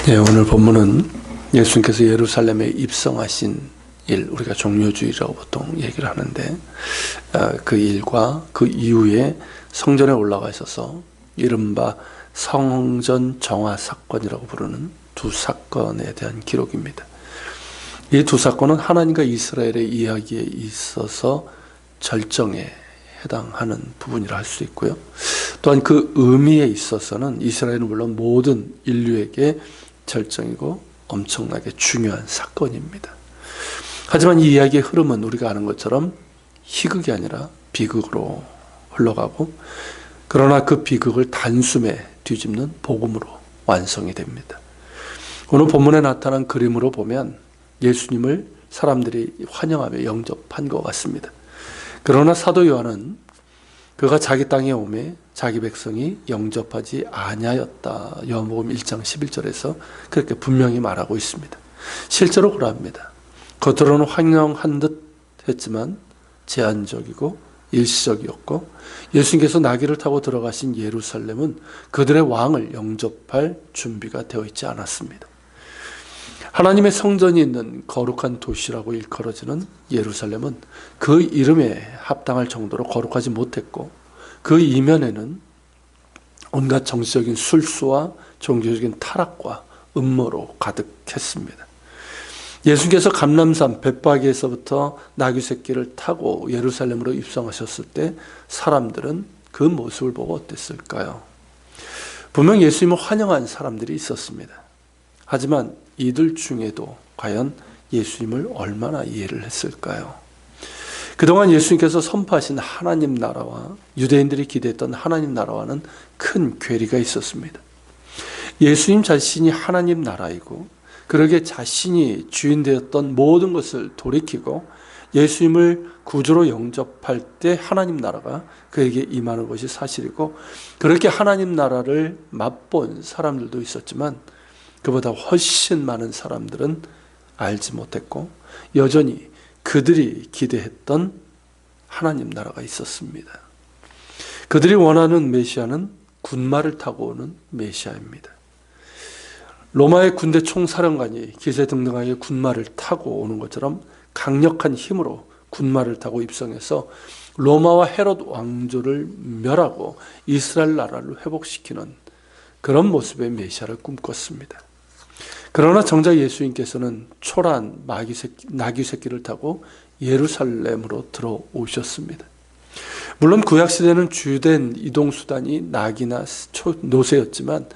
네, 오늘 본문은 예수님께서 예루살렘에 입성하신 일, 우리가 종료주의라고 보통 얘기를 하는데, 그 일과 그 이후에 성전에 올라가셔서 이른바 성전 정화 사건이라고 부르는 두 사건에 대한 기록입니다. 이 두 사건은 하나님과 이스라엘의 이야기에 있어서 절정에 해당하는 부분이라 할 수 있고요. 또한 그 의미에 있어서는 이스라엘은 물론 모든 인류에게 절정이고 엄청나게 중요한 사건입니다. 하지만 이 이야기의 흐름은 우리가 아는 것처럼 희극이 아니라 비극으로 흘러가고, 그러나 그 비극을 단숨에 뒤집는 복음으로 완성이 됩니다. 오늘 본문에 나타난 그림으로 보면 예수님을 사람들이 환영하며 영접한 것 같습니다. 그러나 사도 요한은 그가 자기 땅에 오매 자기 백성이 영접하지 아니하였다. 요한복음 1장 11절에서 그렇게 분명히 말하고 있습니다. 실제로 그러합니다. 겉으로는 환영한 듯 했지만 제한적이고 일시적이었고, 예수님께서 나귀를 타고 들어가신 예루살렘은 그들의 왕을 영접할 준비가 되어 있지 않았습니다. 하나님의 성전이 있는 거룩한 도시라고 일컬어지는 예루살렘은 그 이름에 합당할 정도로 거룩하지 못했고, 그 이면에는 온갖 정치적인 술수와 종교적인 타락과 음모로 가득했습니다. 예수께서 감람산 벳바기에서부터 나귀 새끼를 타고 예루살렘으로 입성하셨을 때 사람들은 그 모습을 보고 어땠을까요? 분명 예수님을 환영한 사람들이 있었습니다. 하지만 이들 중에도 과연 예수님을 얼마나 이해를 했을까요? 그동안 예수님께서 선포하신 하나님 나라와 유대인들이 기대했던 하나님 나라와는 큰 괴리가 있었습니다. 예수님 자신이 하나님 나라이고, 그러기에 자신이 주인 되었던 모든 것을 돌이키고 예수님을 구주로 영접할 때 하나님 나라가 그에게 임하는 것이 사실이고, 그렇게 하나님 나라를 맛본 사람들도 있었지만 그보다 훨씬 많은 사람들은 알지 못했고, 여전히 그들이 기대했던 하나님 나라가 있었습니다. 그들이 원하는 메시아는 군마를 타고 오는 메시아입니다. 로마의 군대 총사령관이 기세등등하게 군마를 타고 오는 것처럼 강력한 힘으로 군마를 타고 입성해서 로마와 헤롯 왕조를 멸하고 이스라엘 나라를 회복시키는 그런 모습의 메시아를 꿈꿨습니다. 그러나 정작 예수님께서는 초라한 나귀 새끼를 타고 예루살렘으로 들어오셨습니다. 물론 구약시대는 주된 이동수단이 나귀나 노새였지만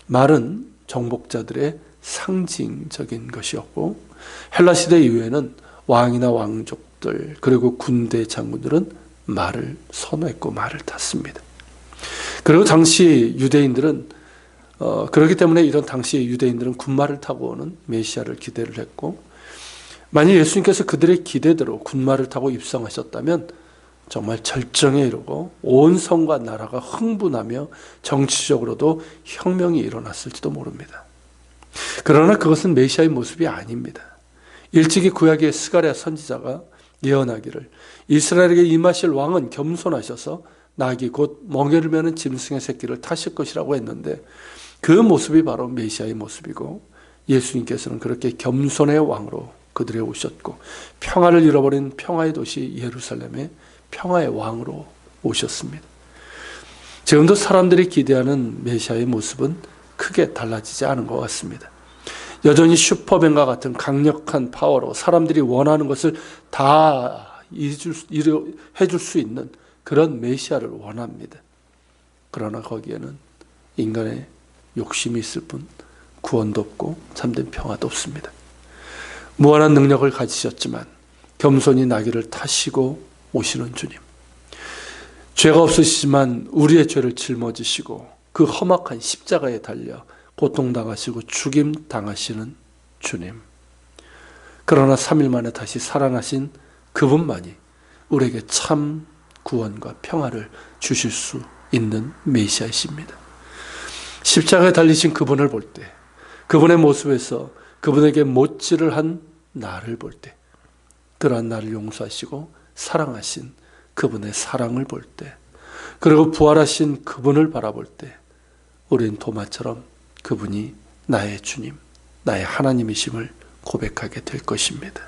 말은 정복자들의 상징적인 것이었고, 헬라시대 이후에는 왕이나 왕족들 그리고 군대 장군들은 말을 선호했고 말을 탔습니다. 그리고 당시 유대인들은 그렇기 때문에 이런 당시의 유대인들은 군마를 타고 오는 메시아를 기대를 했고, 만약 예수님께서 그들의 기대대로 군마를 타고 입성하셨다면 정말 절정에 이르고 온 성과 나라가 흥분하며 정치적으로도 혁명이 일어났을지도 모릅니다. 그러나 그것은 메시아의 모습이 아닙니다. 일찍이 구약의 스가랴 선지자가 예언하기를 이스라엘에게 임하실 왕은 겸손하셔서 나귀 곧 멍에를 메는 짐승의 새끼를 타실 것이라고 했는데, 그 모습이 바로 메시아의 모습이고, 예수님께서는 그렇게 겸손의 왕으로 그들에 오셨고, 평화를 잃어버린 평화의 도시 예루살렘에 평화의 왕으로 오셨습니다. 지금도 사람들이 기대하는 메시아의 모습은 크게 달라지지 않은 것 같습니다. 여전히 슈퍼맨과 같은 강력한 파워로 사람들이 원하는 것을 다 해줄 수 있는 그런 메시아를 원합니다. 그러나 거기에는 인간의 욕심이 있을 뿐 구원도 없고 참된 평화도 없습니다. 무한한 능력을 가지셨지만 겸손히 나귀를 타시고 오시는 주님, 죄가 없으시지만 우리의 죄를 짊어지시고 그 험악한 십자가에 달려 고통당하시고 죽임 당하시는 주님, 그러나 3일 만에 다시 살아나신 그분만이 우리에게 참 구원과 평화를 주실 수 있는 메시아이십니다. 십자가에 달리신 그분을 볼 때, 그분의 모습에서 그분에게 못질을 한 나를 볼 때, 그러한 나를 용서하시고 사랑하신 그분의 사랑을 볼 때, 그리고 부활하신 그분을 바라볼 때, 우린 도마처럼 그분이 나의 주님, 나의 하나님이심을 고백하게 될 것입니다.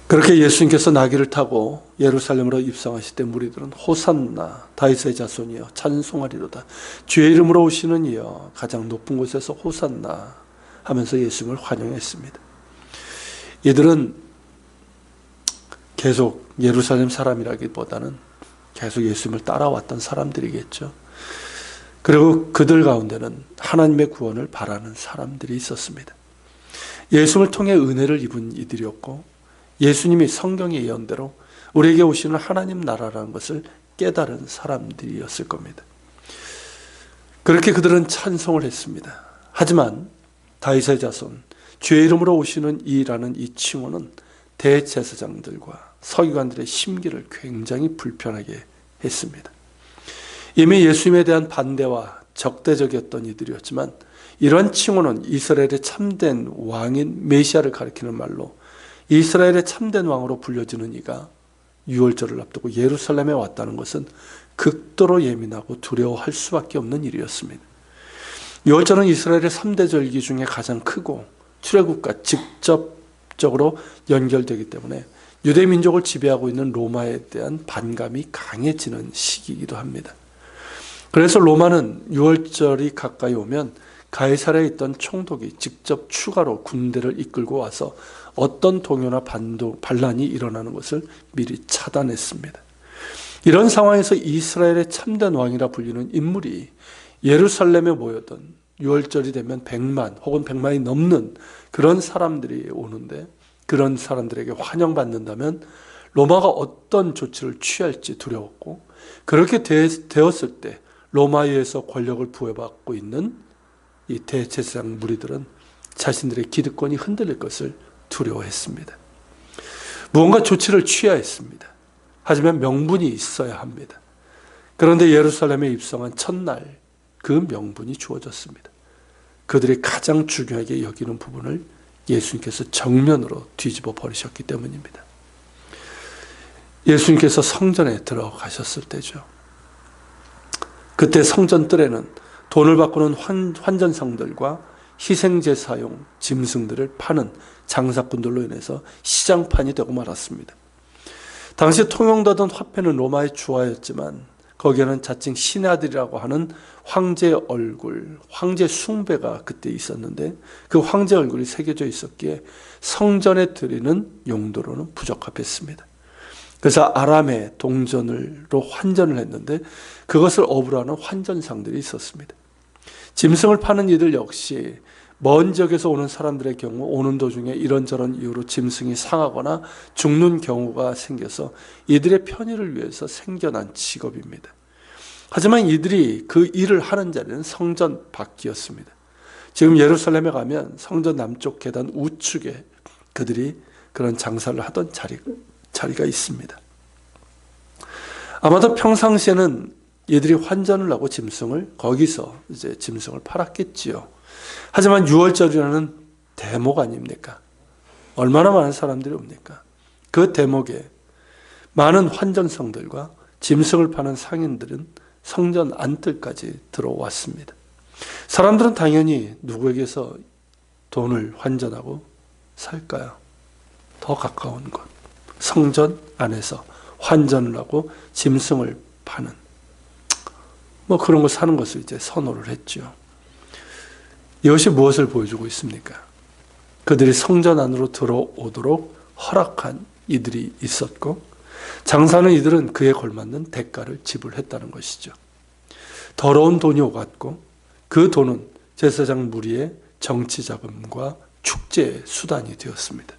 그렇게 예수님께서 나귀를 타고 예루살렘으로 입성하실 때 무리들은 호산나 다윗의 자손이여 찬송하리로다, 주의 이름으로 오시는 이여 가장 높은 곳에서 호산나 하면서 예수님을 환영했습니다. 이들은 계속 예루살렘 사람이라기보다는 계속 예수님을 따라왔던 사람들이겠죠. 그리고 그들 가운데는 하나님의 구원을 바라는 사람들이 있었습니다. 예수님을 통해 은혜를 입은 이들이었고, 예수님이 성경의 예언대로 우리에게 오시는 하나님 나라라는 것을 깨달은 사람들이었을 겁니다. 그렇게 그들은 찬송을 했습니다. 하지만 다윗의 자손, 주의 이름으로 오시는 이라는 이 칭호는 대제사장들과 서기관들의 심기를 굉장히 불편하게 했습니다. 이미 예수님에 대한 반대와 적대적이었던 이들이었지만, 이러한 칭호는 이스라엘의 참된 왕인 메시아를 가리키는 말로, 이스라엘의 참된 왕으로 불려지는 이가 유월절을 앞두고 예루살렘에 왔다는 것은 극도로 예민하고 두려워할 수밖에 없는 일이었습니다. 유월절은 이스라엘의 3대 절기 중에 가장 크고 출애굽과 직접적으로 연결되기 때문에 유대 민족을 지배하고 있는 로마에 대한 반감이 강해지는 시기이기도 합니다. 그래서 로마는 유월절이 가까이 오면 가이사랴에 있던 총독이 직접 추가로 군대를 이끌고 와서 어떤 동요나 반란이 일어나는 것을 미리 차단했습니다. 이런 상황에서 이스라엘의 참된 왕이라 불리는 인물이 예루살렘에 모여던 유월절이 되면 100만 혹은 100만이 넘는 그런 사람들이 오는데, 그런 사람들에게 환영받는다면 로마가 어떤 조치를 취할지 두려웠고, 그렇게 되었을 때 로마에서 권력을 부여받고 있는 이 대제사장 무리들은 자신들의 기득권이 흔들릴 것을 두려워했습니다. 무언가 조치를 취해야 했습니다. 하지만 명분이 있어야 합니다. 그런데 예루살렘에 입성한 첫날 그 명분이 주어졌습니다. 그들이 가장 중요하게 여기는 부분을 예수님께서 정면으로 뒤집어 버리셨기 때문입니다. 예수님께서 성전에 들어가셨을 때죠. 그때 성전 뜰에는 돈을 바꾸는 환전상들과 희생제사용 짐승들을 파는 장사꾼들로 인해서 시장판이 되고 말았습니다. 당시 통용되던 화폐는 로마의 주화였지만 거기에는 자칭 신의 아들이라고 하는 황제의 얼굴, 황제 숭배가 그때 있었는데, 그 황제 얼굴이 새겨져 있었기에 성전에 드리는 용도로는 부적합했습니다. 그래서 아람의 동전으로 환전을 했는데 그것을 업으로 하는 환전상들이 있었습니다. 짐승을 파는 이들 역시 먼 지역에서 오는 사람들의 경우 오는 도중에 이런저런 이유로 짐승이 상하거나 죽는 경우가 생겨서 이들의 편의를 위해서 생겨난 직업입니다. 하지만 이들이 그 일을 하는 자리는 성전 밖이었습니다. 지금 예루살렘에 가면 성전 남쪽 계단 우측에 그들이 그런 장사를 하던 자리가 있습니다. 아마도 평상시에는 이들이 환전을 하고 거기서 이제 짐승을 팔았겠지요. 하지만 유월절이라는 대목 아닙니까? 얼마나 많은 사람들이 옵니까? 그 대목에 많은 환전성들과 짐승을 파는 상인들은 성전 안뜰까지 들어왔습니다. 사람들은 당연히 누구에게서 돈을 환전하고 살까요? 더 가까운 곳, 성전 안에서 환전을 하고 짐승을 파는 그런 거 사는 것을 이제 선호를 했죠. 이것이 무엇을 보여주고 있습니까? 그들이 성전 안으로 들어오도록 허락한 이들이 있었고, 장사하는 이들은 그에 걸맞는 대가를 지불했다는 것이죠. 더러운 돈이 오갔고, 그 돈은 제사장 무리의 정치자금과 축제의 수단이 되었습니다.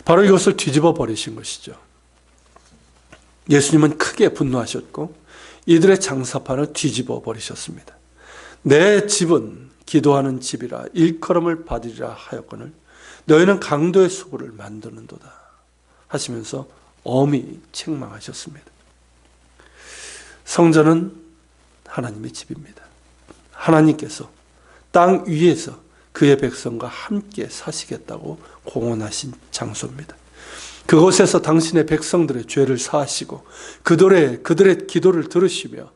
바로 이것을 뒤집어 버리신 것이죠. 예수님은 크게 분노하셨고 이들의 장사판을 뒤집어 버리셨습니다. 내 집은 기도하는 집이라 일컬음을 받으리라 하였거늘 너희는 강도의 수고를 만드는도다 하시면서 엄히 책망하셨습니다. 성전은 하나님의 집입니다. 하나님께서 땅 위에서 그의 백성과 함께 사시겠다고 공언하신 장소입니다. 그곳에서 당신의 백성들의 죄를 사하시고 그들의 기도를 들으시며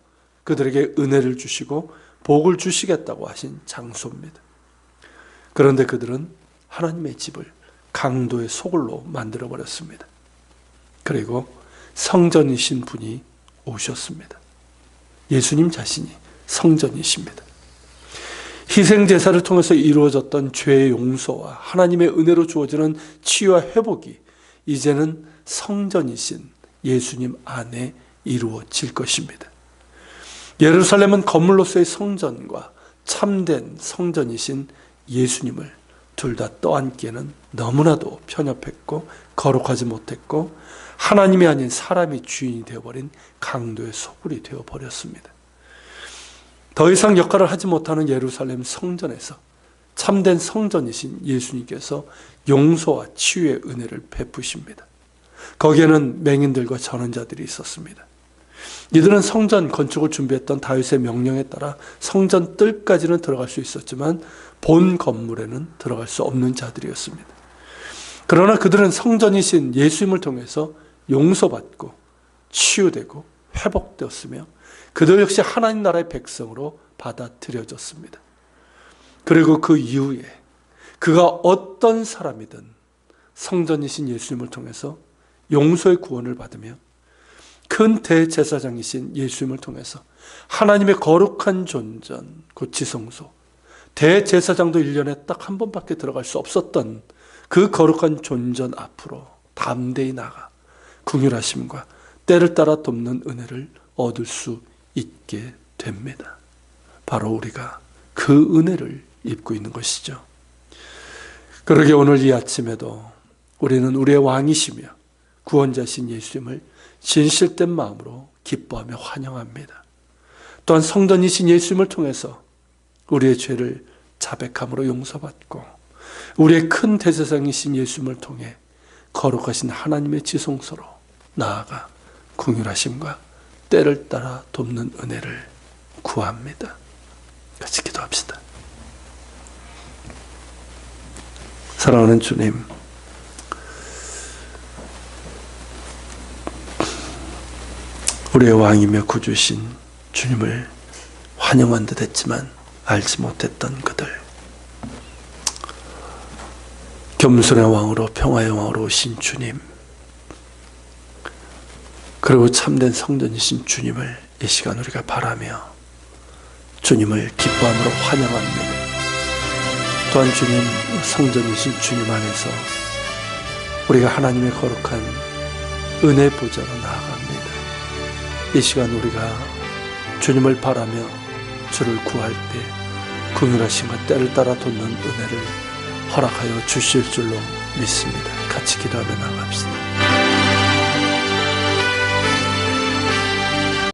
그들에게 은혜를 주시고 복을 주시겠다고 하신 장소입니다. 그런데 그들은 하나님의 집을 강도의 소굴로 만들어버렸습니다. 그리고 성전이신 분이 오셨습니다. 예수님 자신이 성전이십니다. 희생제사를 통해서 이루어졌던 죄의 용서와 하나님의 은혜로 주어지는 치유와 회복이 이제는 성전이신 예수님 안에 이루어질 것입니다. 예루살렘은 건물로서의 성전과 참된 성전이신 예수님을 둘 다 떠안기에는 너무나도 편협했고 거룩하지 못했고 하나님이 아닌 사람이 주인이 되어버린 강도의 소굴이 되어버렸습니다. 더 이상 역할을 하지 못하는 예루살렘 성전에서 참된 성전이신 예수님께서 용서와 치유의 은혜를 베푸십니다. 거기에는 맹인들과 전원자들이 있었습니다. 이들은 성전 건축을 준비했던 다윗의 명령에 따라 성전 뜰까지는 들어갈 수 있었지만 본 건물에는 들어갈 수 없는 자들이었습니다. 그러나 그들은 성전이신 예수님을 통해서 용서받고 치유되고 회복되었으며 그들 역시 하나님 나라의 백성으로 받아들여졌습니다. 그리고 그 이후에 그가 어떤 사람이든 성전이신 예수님을 통해서 용서의 구원을 받으며 큰 대제사장이신 예수님을 통해서 하나님의 거룩한 존전, 그 지성소, 대제사장도 1년에 딱 한 번밖에 들어갈 수 없었던 그 거룩한 존전 앞으로 담대히 나가 긍휼하심과 때를 따라 돕는 은혜를 얻을 수 있게 됩니다. 바로 우리가 그 은혜를 입고 있는 것이죠. 그러게 오늘 이 아침에도 우리는 우리의 왕이시며 구원자신 예수님을 진실된 마음으로 기뻐하며 환영합니다. 또한 성전이신 예수님을 통해서 우리의 죄를 자백함으로 용서받고 우리의 큰 대제사장이신 예수님을 통해 거룩하신 하나님의 지성소로 나아가 긍휼하심과 때를 따라 돕는 은혜를 구합니다. 같이 기도합시다. 사랑하는 주님, 우리의 왕이며 구주신 주님을 환영한 듯 했지만 알지 못했던 그들, 겸손의 왕으로 평화의 왕으로 오신 주님, 그리고 참된 성전이신 주님을 이 시간 우리가 바라며 주님을 기뻐함으로 환영합니다. 또한 주님, 성전이신 주님 안에서 우리가 하나님의 거룩한 은혜 보좌로 나아갑니다. 이 시간 우리가 주님을 바라며 주를 구할 때 긍휼하심과 때를 따라 돕는 은혜를 허락하여 주실 줄로 믿습니다. 같이 기도하며 나갑시다.